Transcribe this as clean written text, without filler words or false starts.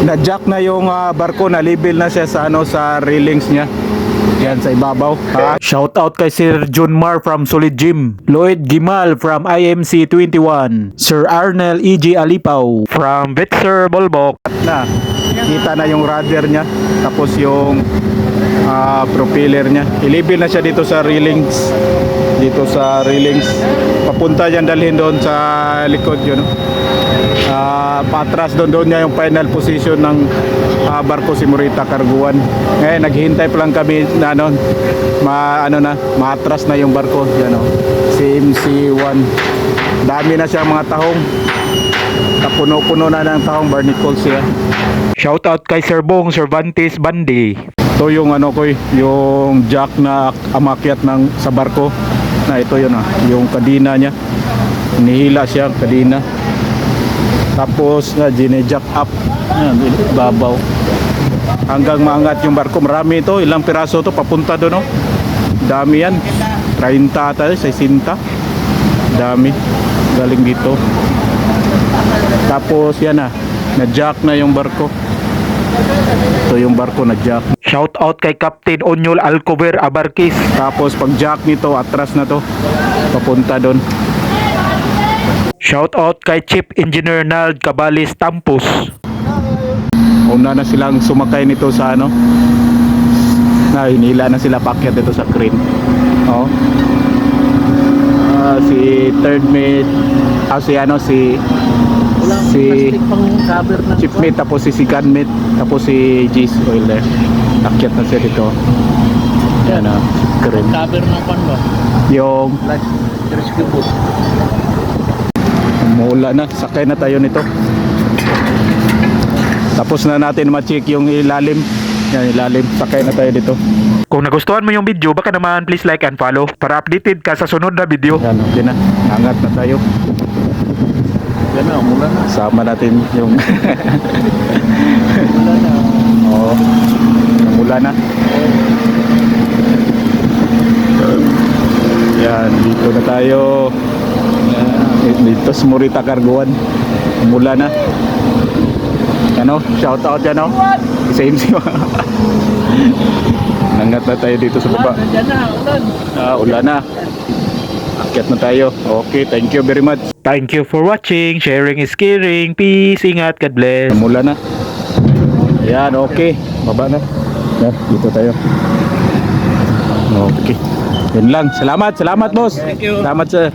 Na-jack na yung barko, na level na siya sa sa railings niya. Yan sa ibabaw. Shout out kay Sir John Mar from Solid Gym, Lloyd Gimal from IMC 21, Sir Arnel EG Alipaw from Vitzer Bolbok. Na kita na yung rudder niya, tapos yung propeller niya. I-level na siya dito sa railings. Dito sa railings. Papunta yan, dalhin doon sa likod yun. Patras doon niya yung final position ng barko si Morita Carguan. Ngayon naghihintay pa lang kami na maatras na yung barko yan, si MC1. Dami na siya mga tahong, puno-puno na ng tahong, barnacles siya. Shout out kay Sir Bong Cervantes Bandi. Ito yung yung jack na amakyat sa barko, na ito yun, yung kadina niya, nihila siya kadina. Tapos gine-jack up, babaw hanggang maangat yung barko. Marami ito, ilang piraso to papunta doon, dami yan, 30 tayo, 60, dami galing dito. Tapos yan na-jack na yung barko. Ito yung barko na jack. Shout out kay Captain Onyol Alcover Abarkis. Tapos pag jack nito, atras na to, papunta doon. Shout out kay Chief Engineer Nald Cabalis Tampus. Una na silang sumakay nito sa hinila na sila pakyat dito sa crane. Si third mate, si chief mate, tapos si second mate, tapos si G's Oiler. Akyat na siya dito. Yan crane. Cover ng pan ba? Yung Rescue boat. mula na, sakay na tayo nito. Tapos na natin ma-check yung ilalim. Yan, ilalim, sakay na tayo dito. Kung nagustuhan mo yung video, baka naman please like and follow para updated ka sa sunod na video. Yan, okay na, angat na tayo. Yan na, mula na. Sama natin yung Mula na. mula na. Yan, dito na tayo. Dito sa Morita Carguan, mula na. Shout out yan, same. Nangat na tayo dito sa baba. Nandiyan na, ulan. Ulan na. Akyat na tayo. Okay, thank you very much. Thank you for watching. Sharing is caring. Peace, ingat, God bless. Mula na. Ayan, okay. Baba na. Yan, dito tayo. Okay. Yun lang. Salamat, boss. Thank you. Salamat, sir.